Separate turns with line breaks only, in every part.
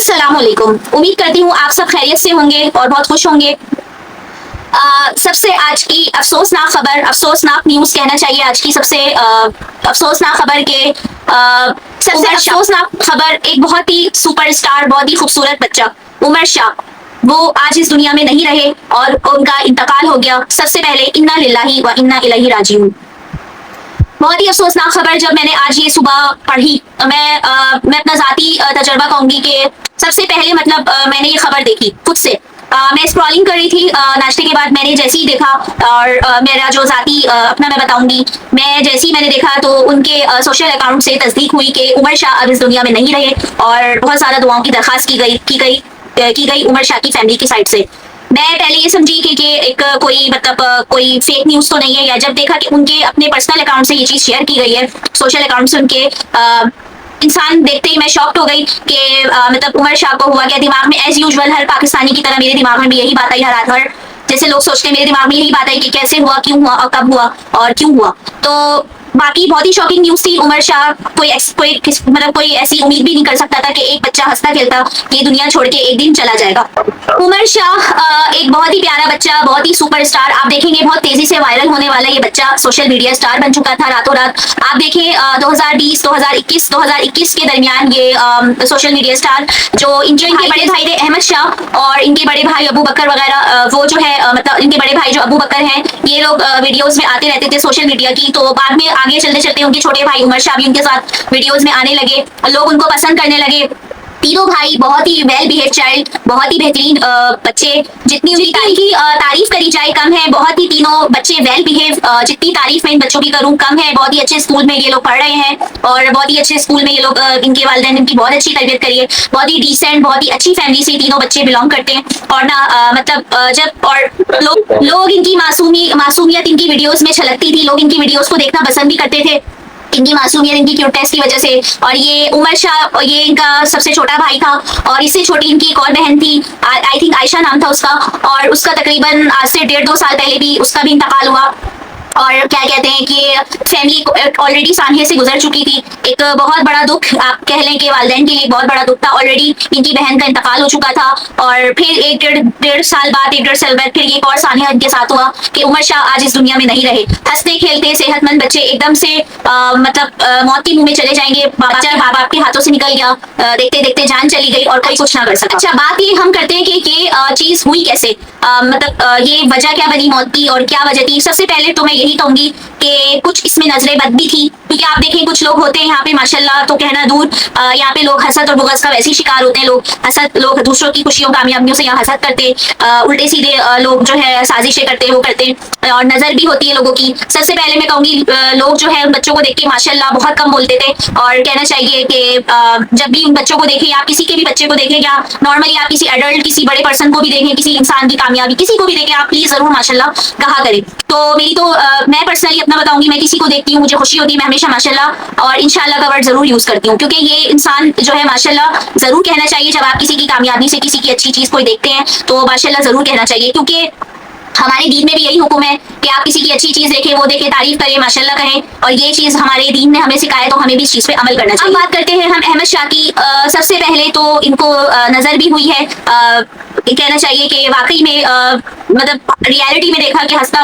अस्सलाम वालेकुम। उम्मीद करती हूँ आप सब खैरियत से होंगे और बहुत खुश होंगे। सबसे आज की अफसोसनाक खबर, अफसोसनाक न्यूज़ कहना चाहिए आज की सबसे अफसोसनाक खबर के सबसे अफसोसनाक खबर एक बहुत ही सुपरस्टार, बहुत ही खूबसूरत बच्चा उमर शाह, वो आज इस दुनिया में नहीं रहे और उनका इंतकाल हो गया। सबसे पहले इन्ना लिल्लाही व इन्ना इलैहि राजिऊन। बहुत ही अफसोसनाक खबर जब मैंने आज ये सुबह पढ़ी, मैं अपना जाती तजर्बा कहूंगी कि सबसे पहले मतलब मैंने ये खबर देखी खुद से। मैं स्क्रॉलिंग कर रही थी नाश्ते के बाद, मैंने जैसे ही देखा और मेरा जो जाती अपना मैं बताऊंगी, मैं जैसे ही मैंने देखा तो उनके सोशल अकाउंट से तस्दीक हुई कि उमर शाह अब इस दुनिया में नहीं रहे और बहुत सारा दुआओं की दरखास्त की गई उमर शाह की फैमिली की साइड से। मैं पहले ये समझी कि एक कोई मतलब कोई फेक न्यूज तो नहीं है, या जब देखा कि उनके अपने पर्सनल अकाउंट से ये चीज शेयर की गई है, सोशल अकाउंट से उनके इंसान देखते ही मैं शॉक्ड हो गई कि मतलब उमर शाह को हुआ क्या। दिमाग में एज यूजुअल हर पाकिस्तानी की तरह मेरे दिमाग में भी यही बात आई, हर रात भर जैसे लोग सोचते हैं मेरे दिमाग में यही बात आई कि कैसे हुआ, क्यों हुआ और कब हुआ और क्यों हुआ। तो बाकी बहुत ही शॉकिंग न्यूज थी। उमर शाह मतलब कोई ऐसी उम्मीद भी नहीं कर सकता था कि एक बच्चा हंसता खेलता ये दुनिया छोड़ के एक दिन चला जाएगा। उमर शाह एक बहुत ही प्यारा बच्चा, बहुत ही सुपरस्टार। आप देखेंगे बहुत तेजी से वायरल होने वाला ये बच्चा सोशल मीडिया स्टार बन चुका था रातों रात। आप देखें 2020, 2021 के दरमियान ये सोशल मीडिया स्टार जो इनके बड़े भाई थे अहमद शाह और इनके बड़े भाई अबू बकर वगैरह, वो जो है मतलब इनके बड़े भाई जो अबू बकर हैं, ये लोग वीडियोस में आते रहते थे सोशल मीडिया की। तो बाद में आगे चलते चलते उनके छोटे भाई उमर शाह भी उनके साथ वीडियोस में आने लगे, लोग उनको पसंद करने लगे। तीनों भाई बहुत ही वेल बिहेव चाइल्ड, बहुत ही बेहतरीन बच्चे, जितनी उनकी तारीफ करी जाए कम है। बहुत ही तीनों बच्चे वेल बिहेव, जितनी तारीफ मैं इन बच्चों की करूं कम है। बहुत ही अच्छे स्कूल में ये लोग पढ़ रहे हैं और बहुत ही अच्छे स्कूल में ये लोग इनके वालिदैन इनकी बहुत अच्छी तरबियत करी है। बहुत ही डिसेंट, बहुत ही अच्छी फैमिली से तीनों बच्चे बिलोंग करते हैं। और ना मतलब जब और लोग इनकी मासूमियत इनकी वीडियोस में छलकती थी, लोग इनकी वीडियोस को देखना पसंद भी करते थे, इनकी मासूमियत, इनकी क्यूटनेस की वजह से। और ये उमर शाह, ये इनका सबसे छोटा भाई था और इससे छोटी इनकी एक और बहन थी, आई थिंक आयशा नाम था उसका, और उसका तकरीबन आज से 1.5-2 साल पहले भी उसका भी इंतकाल हुआ। और क्या कहते हैं कि फैमिली ऑलरेडी सानहे से गुजर चुकी थी। एक बहुत बड़ा दुख आप कह लें कि वालिदैन के लिए बहुत बड़ा दुख था। ऑलरेडी इनकी बहन का इंतकाल हो चुका था और फिर एक डेढ़ साल बाद फिर एक और सानहा इनके साथ हुआ कि उमर शाह आज इस दुनिया में नहीं रहे। हंसते खेलते सेहतमंद बच्चे एकदम से मतलब मौत के मुंह में चले जाएंगे। बच्चा माँ बाप के हाथों से निकल गया, देखते देखते जान चली गई और कोई कुछ ना कर सका। अच्छा, बात ये हम करते हैं कि ये चीज हुई कैसे, मतलब ये वजह क्या बनी मौत की और क्या वजह थी। सबसे पहले तो मैं यही कहूंगी कि कुछ इसमें नजरें बद भी थी, क्योंकि आप देखें कुछ लोग होते हैं यहाँ पे माशाल्लाह तो कहना दूर, यहाँ पे लोग हसद और बुग़्ज़ का वैसे ही शिकार होते हैं। लोग दूसरों की खुशियों कामयाबियों से यहाँ हसद करते, उल्टे सीधे लोग जो है साजिशें करते वो करते, और नजर भी होती है लोगों की। सबसे पहले मैं कहूंगी लोग जो है उन बच्चों को देख के माशाल्लाह बहुत कम बोलते थे, और कहना चाहिए कि जब भी उन बच्चों को देखें, आप किसी के भी बच्चे को देखें या नॉर्मली आप किसी एडल्ट, किसी बड़े पर्सन को भी देखें, किसी इंसान की कामयाबी किसी को भी देखें, आप प्लीज जरूर माशाल्लाह कहा करें। तो मेरी तो मैं पर्सनली अपना बताऊंगी, मैं किसी को देखती हूँ मुझे खुशी होती है, मैं हमेशा माशाल्लाह और इंशाल्लाह का वर्ड जरूर यूज करती हूँ, क्योंकि ये इंसान जो है माशाल्लाह जरूर कहना चाहिए। जब आप किसी की कामयाबी से, किसी की अच्छी चीज को देखते हैं तो माशाल्लाह जरूर कहना चाहिए, क्योंकि हमारे दीन में भी यही हुक्म है कि आप किसी की अच्छी चीज देखें, वो देखें, तारीफ करें, माशाल्लाह कहें, और ये चीज हमारे दीन ने हमें सिखाया, तो हमें भी इस चीज पे अमल करना चाहिए। अब बात करते हैं हम अहमद शाह की। सबसे पहले तो इनको नजर भी हुई है, कहना चाहिए कि वाकई में मतलब रियलिटी में देखा कि हंसता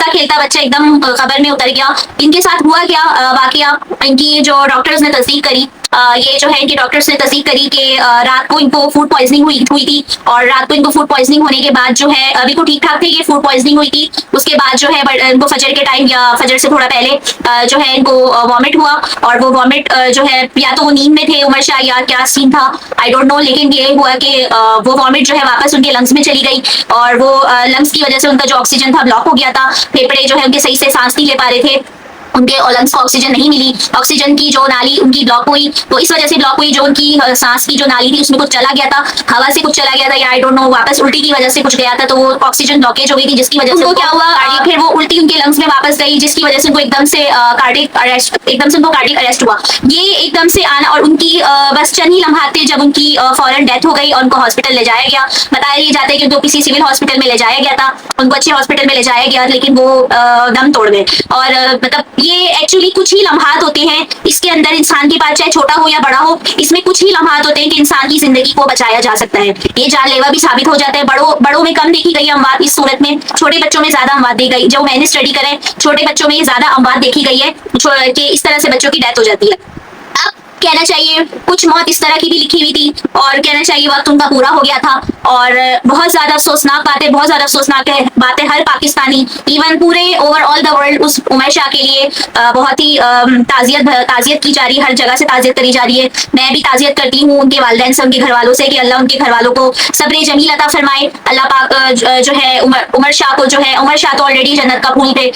खेलता बच्चा एकदम खबर में उतर गया। इनके साथ हुआ क्या वाकया, इनकी जो डॉक्टर्स ने तस्दीक करी, ये जो है इनके डॉक्टर्स ने तस्दीक करी कि रात को इनको फूड पॉइजनिंग हुई थी, और रात को इनको फूड पॉइजनिंग होने के बाद जो है अभी तो ठीक ठाक थे कि फूड पॉइजनिंग हुई थी। उसके बाद जो है इनको फजर के टाइम या फजर से थोड़ा पहले जो है इनको वॉमिट हुआ, और वो वॉमिट जो है या तो वो नींद में थे उमर शाह या क्या सीन था आई डोंट नो, लेकिन ये हुआ कि वो वॉमिट जो है वापस उनके लंग्स में चली गई, और वो लंग्स की वजह से उनका जो ऑक्सीजन था ब्लॉक हो गया था। फेफड़े जो है उनके सही से सांस नहीं ले पा रहे थे, उनके लंग्स को ऑक्सीजन नहीं मिली, ऑक्सीजन की जो नाली उनकी ब्लॉक हुई, तो इस वजह से ब्लॉक हुई। जो उनकी सांस की जो नाली थी उसमें कुछ चला गया था, हवा से कुछ चला गया था या आई डोंट नो, वापस उल्टी की वजह से कुछ गया था, तो वो ऑक्सीजन ब्लॉकेज हो गई थी, जिसकी वजह से उनको क्या हुआ, फिर वो उल्टी उनके लंग्स में वापस गई, जिसकी वजह से उनको एकदम से कार्डिक अरेस्ट हुआ। ये एकदम से आना, और उनकी बस चंद ही लम्हात थे जब उनकी फौरन डेथ हो गई और उनको हॉस्पिटल ले जाया गया। बताया ये जाता है कि उनको किसी सिविल हॉस्पिटल में ले जाया गया था, उनको अच्छे हॉस्पिटल में ले जाया गया, लेकिन वो दम तोड़ गए। और मतलब ये एक्चुअली कुछ ही लम्हात होते हैं इसके अंदर, इंसान के पास चाहे छोटा हो या बड़ा हो, इसमें कुछ ही लम्हात होते हैं कि इंसान की जिंदगी को बचाया जा सकता है। ये जानलेवा भी साबित हो जाता है। बड़ों में कम देखी गई अमवात इस सूरत में, छोटे बच्चों में ज्यादा अमवात देखी गई। जो मैंने स्टडी करा है, छोटे बच्चों में ज्यादा अमवात देखी गई है कि इस तरह से बच्चों की डेथ हो जाती है। अब कहना चाहिए कुछ मौत इस तरह की भी लिखी हुई थी और कहना चाहिए वक्त उनका पूरा हो गया था। और बहुत ज्यादा अफसोसनाक बातें, बहुत ज्यादा अफसोसनाक बातें हर पाकिस्तानी, इवन पूरे ओवरऑल द वर्ल्ड उस उमर शाह के लिए बहुत ही ताजियत की जा रही है। हर जगह से ताजियत करी जा रही है। मैं भी ताजियत करती हूँ उनके वालिदैन से, उनके घर वालों से, कि अल्लाह उनके घर वालों को सब्र जमील अता फरमाए। अल्लाह पाक जो है उमर शाह को जो है, उमर शाह तो ऑलरेडी जन्नत का फूल थे,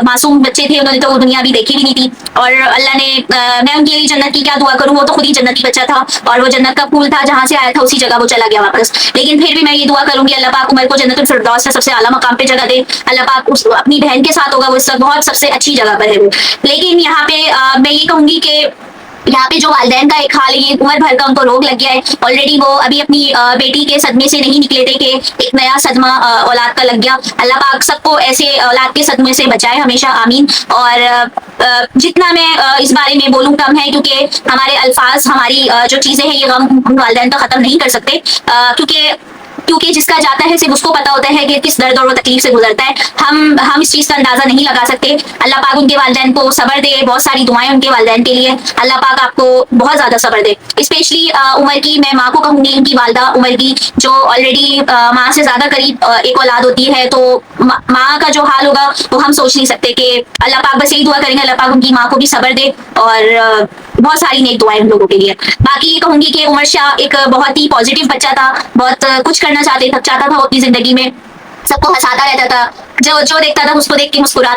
मासूम बच्चे थे, उन्होंने तो दुनिया भी देखी भी नहीं थी। और अल्लाह ने, मैं उनके लिए जन्नत की क्या दुआ करूं, वो तो खुद ही जन्नती बच्चा था और वो जन्नत का फूल था, जहां से आया था उसी जगह वो चला गया वापस। लेकिन फिर भी मैं ये दुआ करूंगी अल्लाह पाक उमर को जन्नतुल फिरदौस में सबसे आला मकाम पे जगह दे। अल्लाह पाक अपनी बहन के साथ होगा, वो इस वक्त बहुत सबसे अच्छी जगह पर है वो। लेकिन यहाँ पे मैं ये कहूंगी कि यहाँ पे जो वालिदैन का एक हाल है, ये उम्र भर का उनको रोग लग गया है ऑलरेडी। वो अभी अपनी बेटी के सदमे से नहीं निकले थे कि एक नया सदमा औलाद का लग गया। अल्लाह पाक सबको ऐसे औलाद के सदमे से बचाए हमेशा, आमीन। और जितना मैं इस बारे में बोलूँ कम है, क्योंकि हमारे अल्फाज, हमारी जो चीजें हैं, ये गम वालिदैन का खत्म नहीं कर सकते, क्योंकि जिसका जाता है सिर्फ उसको पता होता है कि किस दर्द और वो तकलीफ से गुजरता है। हम इस चीज का अंदाजा नहीं लगा सकते। अल्लाह पाक उनके वालिदैन को सब्र दे। बहुत सारी दुआएं उनके वालिदैन के लिए, अल्लाह पाक आपको बहुत ज्यादा सब्र दे। स्पेशली उमर की, मैं माँ को कहूंगी, उनकी वालदा उमर की, जो ऑलरेडी माँ से ज्यादा करीब एक औलाद होती है, तो माँ का जो हाल होगा वो हम सोच नहीं सकते। कि अल्लाह पाक बस यही दुआ करेंगे, अल्लाह पाक उनकी माँ को भी सब्र दे और बहुत सारी नेक दुआएं उन लोगों के लिए। बाकी ये कहूंगी कि उमर शाह एक बहुत ही पॉजिटिव बच्चा था, बहुत कुछ करना चाहता था वो अपनी जिंदगी में, सबको हंसाता रहता था, जो देखता था उसको देख के मुस्कुरा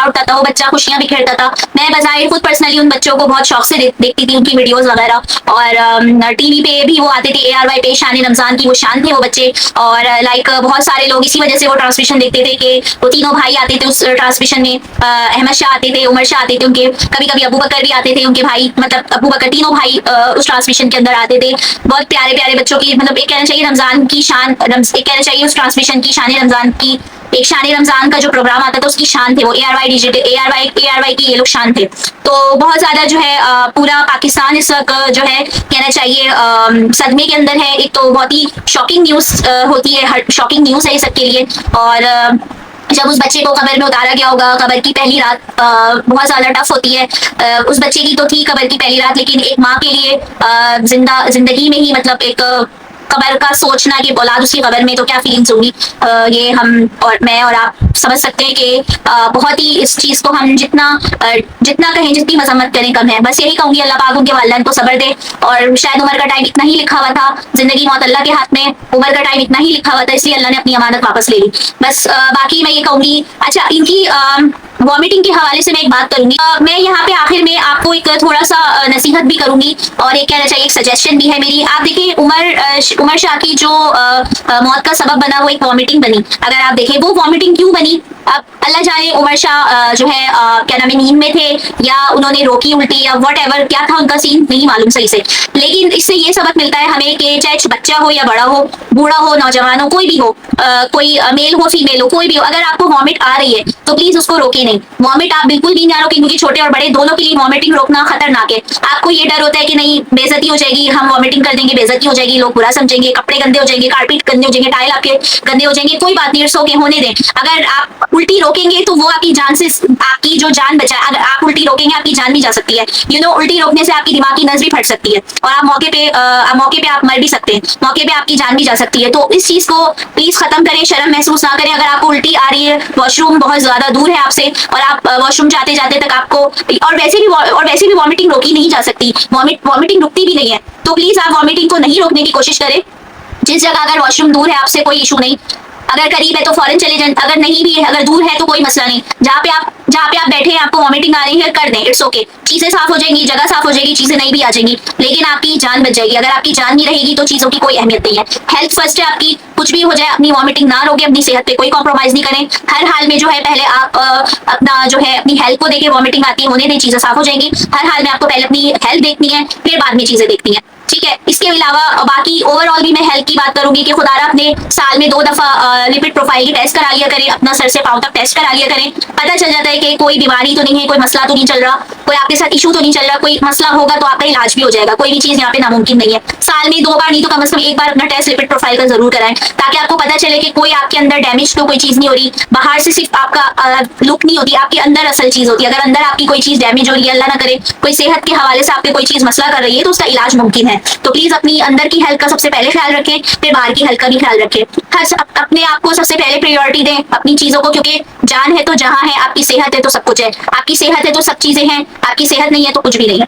उठता था, वो बच्चा खुशियां बिखेरता था। मैं बजाय खुद पर्सनली उन बच्चों को बहुत शौक से देखती थी, उनकी वीडियोस वगैरह, और टीवी पे भी वो आते थे, ARY पे शान रमजान की, वो शान थे वो बच्चे। और लाइक बहुत सारे लोग इसी वजह से वो ट्रांसमिशन देखते थे कि वो तीनों भाई आते थे उस ट्रांसमिशन में। अहमद शाह आते थे, उमर शाह आते थे, उनके कभी कभी अबू बकर भी आते थे, उनके भाई, मतलब अबू बकर, तीनों भाई उस ट्रांसमिशन के अंदर आते थे। बहुत प्यारे प्यारे बच्चों की, मतलब एक कहना चाहिए रमजान की शान, एक कहना चाहिए उस ट्रांसमिशन की शान रमजान की, एक शान रमजान का जो प्रोग्राम आता था उसकी शान थे वो। ARY डिजिटल, ARY की ये लोग शान थे। तो बहुत ज्यादा जो है पूरा पाकिस्तान इस वक्त जो है कहना चाहिए सदमे के अंदर है। एक तो बहुत ही शॉकिंग न्यूज होती है, शॉकिंग न्यूज है ये सबके लिए। और जब उस बच्चे को कब्र में उतारा गया होगा, कब्र की पहली रात बहुत ज्यादा टफ होती है। उस बच्चे की तो थी कब्र की पहली रात, लेकिन एक माँ के लिए जिंदगी में ही, मतलब एक कब्र का सोचना कि औलाद उसकी कब्र में, तो क्या फीलिंग्स होंगी, ये हम और मैं और आप समझ सकते हैं कि बहुत ही इस चीज को हम जितना कहें, जितनी मजम्मत करें कम है। बस यही कहूंगी अल्लाह पाक उनके वालिदैन को सब्र दे। और शायद उमर का टाइम इतना ही लिखा हुआ था, जिंदगी मौत अल्लाह के हाथ में, उमर का टाइम इतना ही लिखा हुआ था, इसलिए अल्लाह ने अपनी अमानत वापस ले ली। बस बाकी मैं ये कहूंगी, अच्छा इनकी वॉमिटिंग के हवाले से मैं एक बात करूंगी। मैं यहाँ पे आखिर में आपको एक थोड़ा सा नसीहत भी करूंगी और एक कहना चाहिए एक सजेशन भी है मेरी। आप देखिए उमर शाह की जो मौत का सबब बना वो एक वॉमिटिंग बनी। अगर आप देखें वो वॉमिटिंग क्यों बनी, अब अल्लाह जाने उमर शाह जो है क्या नाम है, नींद में थे या उन्होंने रोकी उल्टी या वट एवर, क्या था उनका सीन नहीं मालूम सही से। लेकिन इससे ये सबक मिलता है हमें कि चाहे बच्चा हो या बड़ा हो, बूढ़ा हो, नौजवान हो, कोई भी हो, कोई मेल हो फीमेल हो, कोई भी हो, अगर आपको वॉमिट आ रही है तो प्लीज उसको रोके नहीं। वॉमिट आप बिल्कुल भी ना रोकें, क्योंकि छोटे और बड़े दोनों के लिए वॉमिटिंग रोकना खतरनाक है। आपको ये डर होता है कि नहीं बेइज्जती हो जाएगी, हम वॉमिटिंग कर देंगे, बेइज्जती हो जाएगी, लोग बुरा समझेंगे, कपड़े गंदे हो जाएंगे, कारपेट गंदे हो जाएंगे, टाइल आपके गंदे हो जाएंगे। कोई बात नहीं, इट्स ओके, होने दें। अगर आप उल्टी रोकेंगे तो वो आपकी जान से, आपकी जो जान बचाए, अगर आप उल्टी रोकेंगे आपकी जान भी जा सकती है। उल्टी रोकने से आपकी दिमाग की नस भी फट सकती है और आप मौके पे आप मर भी सकते हैं, मौके पे आपकी जान भी जा सकती है। तो इस चीज को प्लीज खत्म करें, शर्म महसूस ना करें। अगर आपको उल्टी आ रही है, वॉशरूम बहुत ज्यादा दूर है आपसे और आप वॉशरूम जाते जाते तक आपको, और वैसे भी वॉमिटिंग रोकी नहीं जा सकती, वॉमिटिंग रुकती भी नहीं है, तो प्लीज आप वॉमिटिंग को नहीं रोकने की कोशिश करें। जिस जगह अगर वॉशरूम दूर है आपसे कोई इशू नहीं, अगर करीब है तो फौरन चले जाएं, अगर नहीं भी है, अगर दूर है तो कोई मसला नहीं। जहाँ पे आप बैठे हैं, आपको वॉमिटिंग आ रही है, कर दें, इट्स ओके। चीजें साफ हो जाएंगी, जगह साफ हो जाएगी, चीजें नहीं भी आ जाएंगी, लेकिन आपकी जान बच जाएगी। अगर आपकी जान नहीं रहेगी तो चीजों की कोई अहमियत नहीं है। हेल्थ फर्स्ट है आपकी, कुछ भी हो जाए अपनी वॉमिटिंग ना रोके, अपनी सेहत पे कोई कॉम्प्रोमाइज नहीं करें। हर हाल में जो है पहले आप अपना जो है अपनी हेल्थ को देखे, वॉमिटिंग आती है होने दें, चीजें साफ हो जाएंगी। हर हाल में आपको पहले अपनी हेल्थ देखनी है, फिर बाद में चीजें देखनी है। ठीक है। इसके अलावा बाकी ओवरऑल भी मैं हेल्थ की बात करूंगी कि खुदारा अपने साल में 2 दफा लिपिड प्रोफाइल की टेस्ट करा लिया करें, अपना सर से पांव तक टेस्ट करा लिया करें। पता चल जाता है कि कोई बीमारी तो नहीं है, कोई मसला तो नहीं चल रहा, कोई आपके साथ इशू तो नहीं चल रहा, कोई मसला होगा तो आपका इलाज भी हो जाएगा। कोई भी चीज यहाँ पे नामुमकिन नहीं है। साल में 2 बार नहीं तो कम से कम 1 बार अपना टेस्ट लिपिड प्रोफाइल का जरूर कराएं, ताकि आपको पता चले कि कोई आपके अंदर डैमेज तो कोई चीज नहीं हो रही। बाहर से सिर्फ आपका लुक नहीं होती, आपके अंदर असल चीज होती है। अगर अंदर आपकी कोई चीज डैमेज हो रही है, अल्लाह ना करे कोई सेहत के हवाले से आपके कोई चीज मसला कर रही है, तो उसका इलाज मुमकिन है। तो प्लीज अपनी अंदर की हेल्थ का सबसे पहले ख्याल रखें, फिर बाहर की हेल्थ का भी ख्याल रखें। हर अपने आप को सबसे पहले प्रायोरिटी दें अपनी चीजों को, क्योंकि जान है तो जहां है, आपकी सेहत है तो सब कुछ है। आपकी सेहत है तो सब चीजें हैं, आपकी सेहत नहीं है तो कुछ भी नहीं है।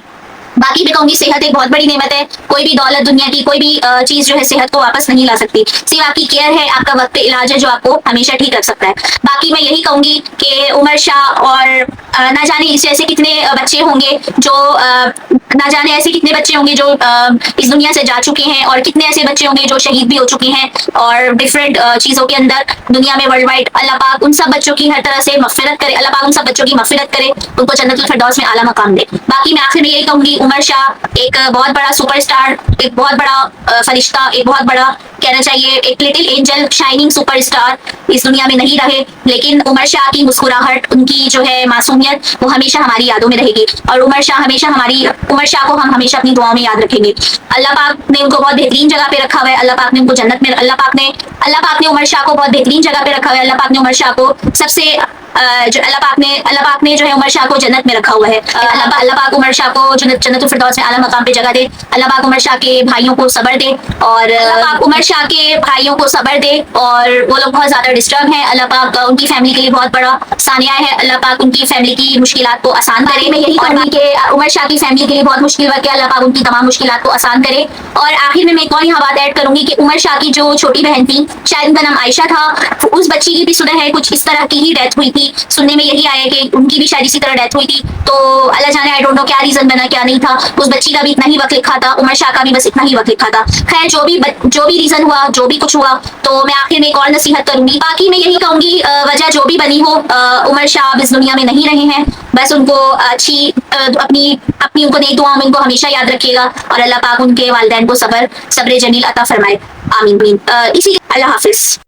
बाकी मैं कहूंगी सेहत एक बहुत बड़ी नेमत है। कोई भी दौलत दुनिया की कोई भी चीज जो है सेहत को वापस नहीं ला सकती। सिर्फ आपकी केयर है, आपका वक्त पे इलाज है जो आपको हमेशा ठीक रख सकता है। बाकी मैं यही कहूंगी कि उमर शाह और ना जाने इस ऐसे कितने बच्चे होंगे जो ना जाने ऐसे कितने बच्चे होंगे जो इस दुनिया से जा चुके हैं, और कितने ऐसे बच्चे होंगे जो शहीद भी हो चुके हैं और डिफरेंट चीजों के अंदर दुनिया में वर्ल्ड वाइड। अल्लाह पाक उन सब बच्चों की हर तरह से मगफिरत करे, अल्लाह पाक उन सब बच्चों की मगफिरत करे, उनको जन्नतुल फिरदौस में आला मकाम दे। बाकी मैं आखिर में यही कहूंगी, उमर शाह एक बहुत बड़ा सुपरस्टार, एक बहुत बड़ा फरिश्ता, एक बहुत बड़ा कहना चाहिए एक लिटिल एंजल, शाइनिंग सुपरस्टार इस दुनिया में नहीं रहे, लेकिन उमर शाह की मुस्कुराहट, उनकी जो है मासूमियत, वो हमेशा हमारी यादों में रहेगी। और उमर शाह को हम हमेशा अपनी दुआओं में याद रखेंगे। अल्लाह पाक ने उनको बहुत बेहतरीन जगह पे रखा हुआ है। अल्लाह पाक ने उनको जन्नत में, अल्लाह पाक ने उमर शाह को बहुत बेहतरीन जगह पे रखा हुआ है। अल्लाह पाक ने उमर शाह को सबसे जो अल्लाह पाक ने जो है उमर शाह को जन्नत में रखा हुआ है। अल्लाह पाक उमर शाह को जन्नतुल फिरदौस में आला मकाम पे जगह दे। अल्लाह पाक उमर शाह के भाइयों को सब्र दे, और अल्लाह पाक उमर शाह के भाइयों को सब्र दे, और वो लोग बहुत ज्यादा डिस्टर्ब हैं। अल्लाह पाक उनकी फैमिली के लिए बहुत बड़ा सानिया है। अल्लाह पाक उनकी फैमिली की मुश्किलात को आसान करे। मैं यही कहूंगी कि उमर शाह की फैमिली के लिए बहुत मुश्किल वक्त है, अल्लाह पाक उनकी तमाम मुश्किलात को आसान करे। और आखिर में मैं एक और यहाँ बात ऐड करूंगी कि उमर शाह की जो छोटी बहन थी, शायद उनका नाम आयशा था, उस बच्ची की भी सुना है कुछ इस तरह की ही डेथ हुई थी। सुनने में यही आया कि उनकी भी शायद इसी तरह डेथ हुई थी। तो अल्लाह जाने, आई डोंट नो क्या रीजन बना क्या नहीं था। उस बच्ची का भी इतना ही वक्त लिखा था, उमर शाह का भी बस इतना ही वक्त लिखा था। खैर जो भी रीजन हुआ, जो भी कुछ हुआ, तो मैं आखिर में एक और नसीहत करूंगी। बाकी मैं यही कहूंगी, वजह जो भी बनी हो, उमर शाह इस दुनिया में नहीं रहे हैं, बस उनको अच्छी अपनी उनको नेक दुआ में उनको हमेशा याद रखिएगा, और अल्लाह पाक उनके वालिदैन को सब्र जमील अता फरमाए। आमीन। इसी अल्लाह हाफिज।